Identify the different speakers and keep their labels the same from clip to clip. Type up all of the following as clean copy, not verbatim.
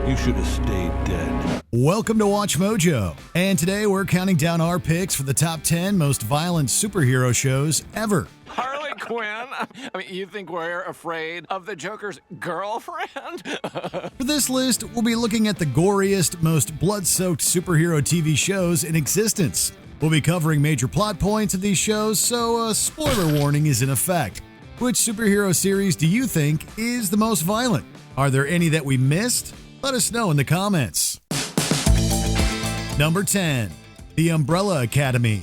Speaker 1: You should have stayed dead.
Speaker 2: Welcome to Watch Mojo, and today we're counting down our picks for the top 10 most violent superhero shows ever.
Speaker 3: Harley Quinn? I mean, you think we're afraid of the Joker's girlfriend?
Speaker 2: For this list, we'll be looking at the goriest, most blood-soaked superhero TV shows in existence. We'll be covering major plot points of these shows, so a spoiler warning is in effect. Which superhero series do you think is the most violent? Are there any that we missed? Let us know in the comments. Number 10. The Umbrella Academy.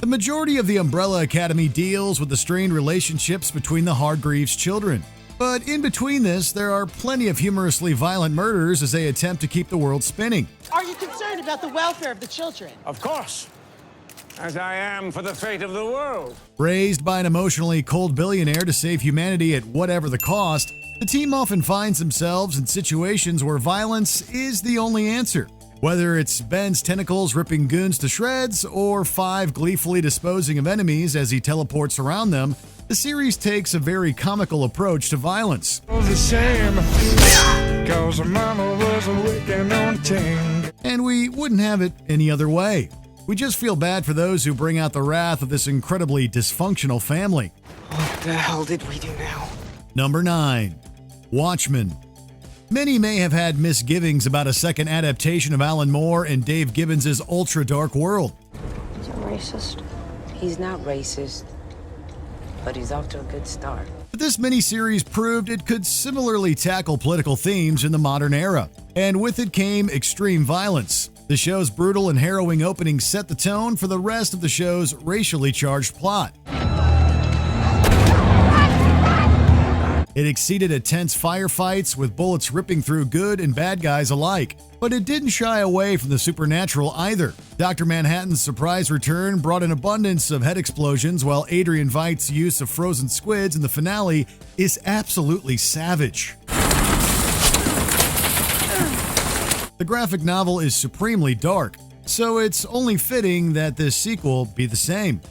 Speaker 2: The majority of The Umbrella Academy deals with the strained relationships between the Hargreaves children. But in between this, there are plenty of humorously violent murders as they attempt to keep the world spinning.
Speaker 4: Are you concerned about the welfare of the children?
Speaker 5: Of course, as I am for the fate of the world.
Speaker 2: Raised by an emotionally cold billionaire to save humanity at whatever the cost, the team often finds themselves in situations where violence is the only answer. Whether it's Ben's tentacles ripping goons to shreds or Five gleefully disposing of enemies as he teleports around them, the series takes a very comical approach to violence.
Speaker 6: It was a shame, 'cause her mama was a wicked on ting.
Speaker 2: And we wouldn't have it any other way. We just feel bad for those who bring out the wrath of this incredibly dysfunctional family.
Speaker 4: What the hell did we do now?
Speaker 2: Number 9. Watchmen. Many may have had misgivings about a second adaptation of Alan Moore and Dave Gibbons' ultra-dark world.
Speaker 7: Is he racist? He's not racist, but he's off to a good start.
Speaker 2: But this miniseries proved it could similarly tackle political themes in the modern era, and with it came extreme violence. The show's brutal and harrowing opening set the tone for the rest of the show's racially charged plot. It exceeded at tense firefights with bullets ripping through good and bad guys alike. But it didn't shy away from the supernatural either. Dr. Manhattan's surprise return brought an abundance of head explosions, while Adrian Veidt's use of frozen squids in the finale is absolutely savage. The graphic novel is supremely dark, so it's only fitting that this sequel be the same.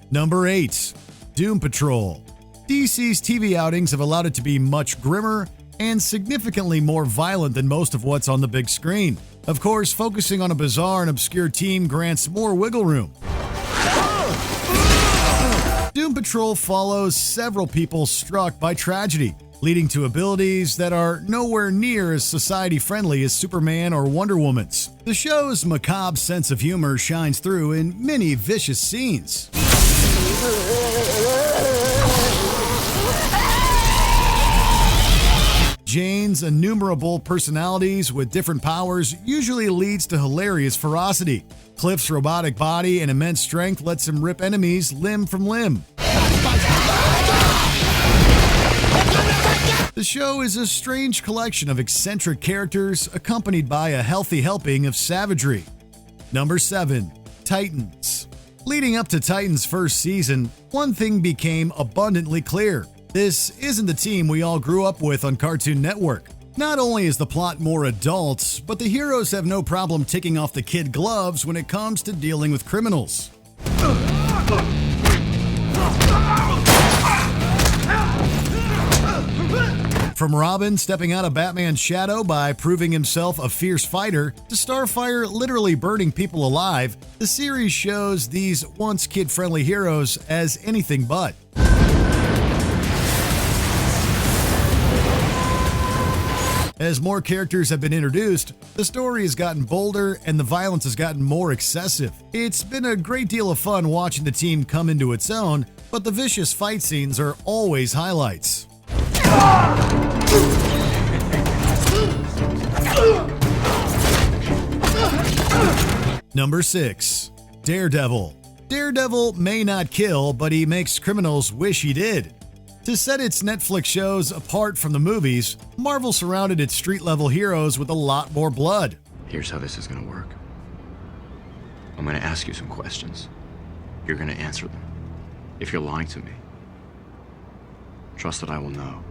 Speaker 2: Number 8. Doom Patrol. DC's TV outings have allowed it to be much grimmer and significantly more violent than most of what's on the big screen. Of course, focusing on a bizarre and obscure team grants more wiggle room. Doom Patrol follows several people struck by tragedy, leading to abilities that are nowhere near as society-friendly as Superman or Wonder Woman's. The show's macabre sense of humor shines through in many vicious scenes. Jane's innumerable personalities with different powers usually leads to hilarious ferocity. Cliff's robotic body and immense strength lets him rip enemies limb from limb. The show is a strange collection of eccentric characters accompanied by a healthy helping of savagery. Number 7. Titans. Leading up to Titans' first season, one thing became abundantly clear. This isn't the team we all grew up with on Cartoon Network. Not only is the plot more adult, but the heroes have no problem taking off the kid gloves when it comes to dealing with criminals. From Robin stepping out of Batman's shadow by proving himself a fierce fighter, to Starfire literally burning people alive, the series shows these once kid-friendly heroes as anything but. As more characters have been introduced, the story has gotten bolder and the violence has gotten more excessive. It's been a great deal of fun watching the team come into its own, but the vicious fight scenes are always highlights. Number 6. Daredevil. Daredevil may not kill, but he makes criminals wish he did. To set its Netflix shows apart from the movies, Marvel surrounded its street-level heroes with a lot more blood.
Speaker 8: Here's how this is gonna work. I'm gonna ask you some questions. You're gonna answer them. If you're lying to me, trust that I will know,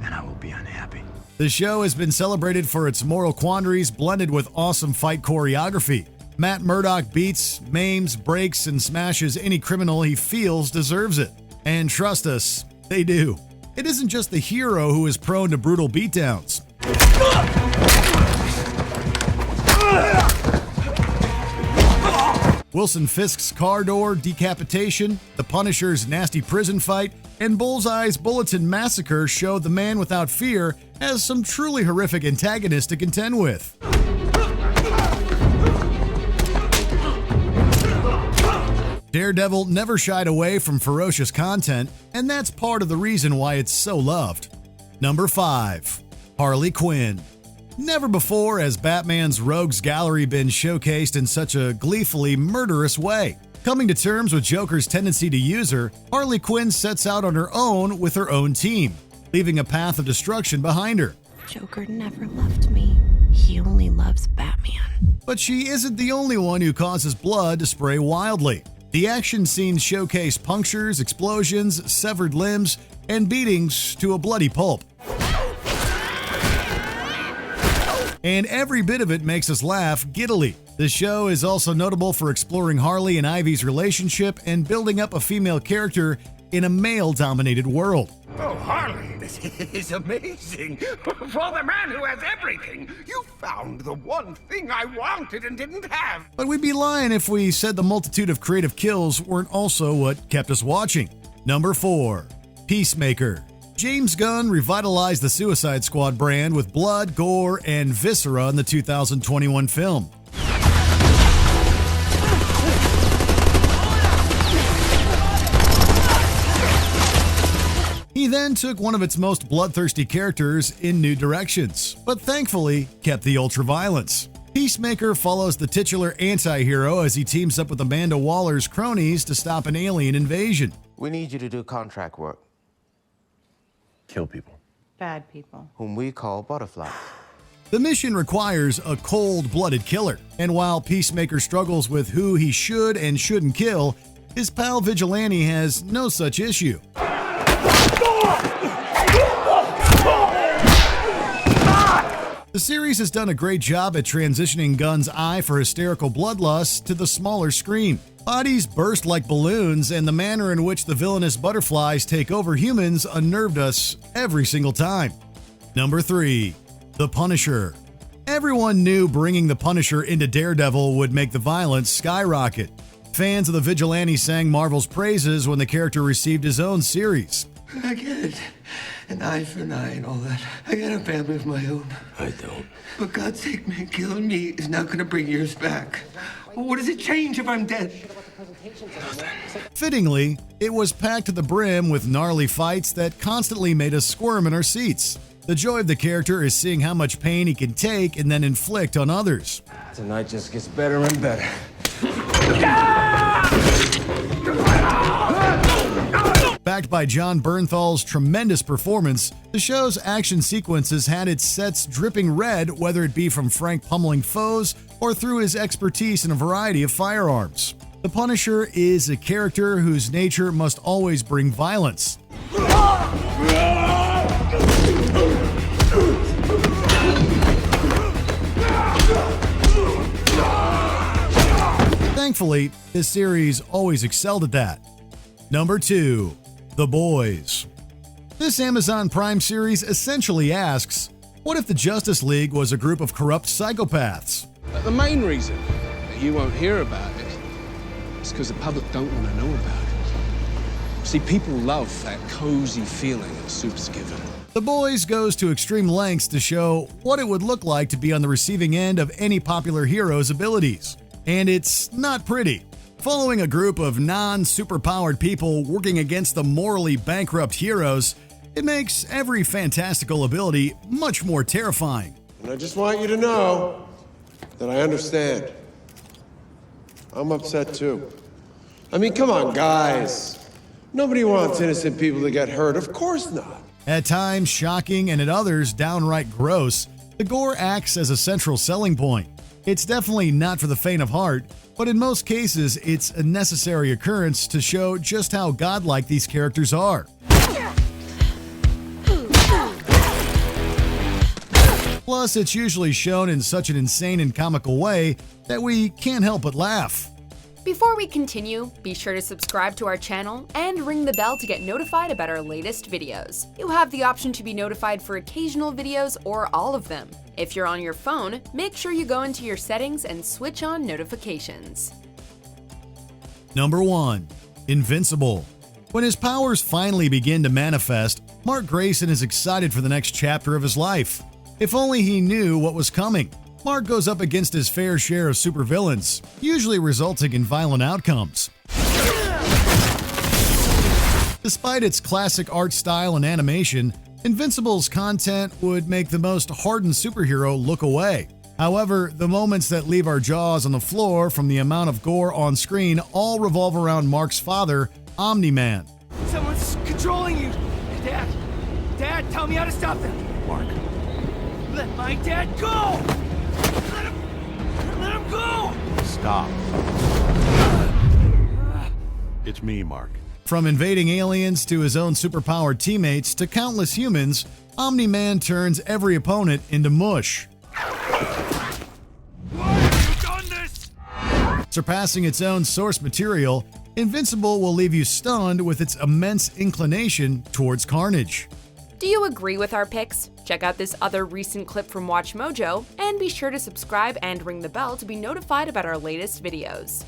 Speaker 8: and I will be unhappy.
Speaker 2: The show has been celebrated for its moral quandaries blended with awesome fight choreography. Matt Murdock beats, maims, breaks, and smashes any criminal he feels deserves it. And trust us, they do. It isn't just the hero who is prone to brutal beatdowns. Wilson Fisk's car door decapitation, the Punisher's nasty prison fight, and Bullseye's Bulletin Massacre showed the man without fear has some truly horrific antagonists to contend with. Daredevil never shied away from ferocious content, and that's part of the reason why it's so loved. Number 5. Harley Quinn. Never before has Batman's rogues gallery been showcased in such a gleefully murderous way. Coming to terms with Joker's tendency to use her, Harley Quinn sets out on her own with her own team, leaving a path of destruction behind her.
Speaker 9: Joker never loved me. He only loves Batman.
Speaker 2: But she isn't the only one who causes blood to spray wildly. The action scenes showcase punctures, explosions, severed limbs, and beatings to a bloody pulp. And every bit of it makes us laugh giddily. The show is also notable for exploring Harley and Ivy's relationship and building up a female character in a male-dominated world.
Speaker 10: Oh, Harley, this is amazing. For the man who has everything, you found the one thing I wanted and didn't have.
Speaker 2: But we'd be lying if we said the multitude of creative kills weren't also what kept us watching. Number 4. Peacemaker. James Gunn revitalized the Suicide Squad brand with blood, gore, and viscera in the 2021 film. He then took one of its most bloodthirsty characters in new directions, but thankfully kept the ultra-violence. Peacemaker follows the titular anti-hero as he teams up with Amanda Waller's cronies to stop an alien invasion.
Speaker 11: We need you to do contract work.
Speaker 12: Kill people.
Speaker 13: Bad people.
Speaker 11: Whom we call butterflies.
Speaker 2: The mission requires a cold-blooded killer, and while Peacemaker struggles with who he should and shouldn't kill, his pal Vigilante has no such issue. The series has done a great job at transitioning Gunn's eye for hysterical bloodlust to the smaller screen. Bodies burst like balloons, and the manner in which the villainous butterflies take over humans unnerved us every single time. Number 3. The Punisher. Everyone knew bringing the Punisher into Daredevil would make the violence skyrocket. Fans of the Vigilante sang Marvel's praises when the character received his own series.
Speaker 14: I get it. An eye for an eye and all that. I got a family of my own.
Speaker 12: I don't.
Speaker 14: For God's sake, man, killing me is not going to bring yours back. What does it change if I'm dead?
Speaker 2: Fittingly, it was packed to the brim with gnarly fights that constantly made us squirm in our seats. The joy of the character is seeing how much pain he can take and then inflict on others.
Speaker 14: Tonight just gets better and better.
Speaker 2: Backed by John Bernthal's tremendous performance, the show's action sequences had its sets dripping red, whether it be from Frank pummeling foes or through his expertise in a variety of firearms. The Punisher is a character whose nature must always bring violence. Thankfully, this series always excelled at that. Number 2. The Boys. This Amazon Prime series essentially asks, what if the Justice League was a group of corrupt psychopaths?
Speaker 15: The main reason that you won't hear about it is because the public don't want to know about it. See, people love that cozy feeling that Soup's given.
Speaker 2: The Boys goes to extreme lengths to show what it would look like to be on the receiving end of any popular hero's abilities. And it's not pretty. Following a group of non-superpowered people working against the morally bankrupt heroes, it makes every fantastical ability much more terrifying.
Speaker 16: And I just want you to know that I understand. I'm upset too. I mean, come on, guys. Nobody wants innocent people to get hurt. Of course not.
Speaker 2: At times shocking and at others downright gross, the gore acts as a central selling point. It's definitely not for the faint of heart, but in most cases, it's a necessary occurrence to show just how godlike these characters are. Plus, it's usually shown in such an insane and comical way that we can't help but laugh.
Speaker 13: Before we continue, be sure to subscribe to our channel and ring the bell to get notified about our latest videos. You have the option to be notified for occasional videos or all of them. If you're on your phone, make sure you go into your settings and switch on notifications.
Speaker 2: Number 1. Invincible. When his powers finally begin to manifest, Mark Grayson is excited for the next chapter of his life. If only he knew what was coming. Mark goes up against his fair share of supervillains, usually resulting in violent outcomes. Despite its classic art style and animation, Invincible's content would make the most hardened superhero look away. However, the moments that leave our jaws on the floor from the amount of gore on screen all revolve around Mark's father, Omni-Man.
Speaker 17: Someone's controlling you! Dad! Dad, tell me how to stop them!
Speaker 1: Mark.
Speaker 17: Let my dad go! Let him go!
Speaker 1: Stop. It's me, Mark.
Speaker 2: From invading aliens to his own superpowered teammates to countless humans, Omni-Man turns every opponent into mush.
Speaker 17: Why have you done this?
Speaker 2: Surpassing its own source material, Invincible will leave you stunned with its immense inclination towards carnage.
Speaker 13: Do you agree with our picks? Check out this other recent clip from WatchMojo, and be sure to subscribe and ring the bell to be notified about our latest videos.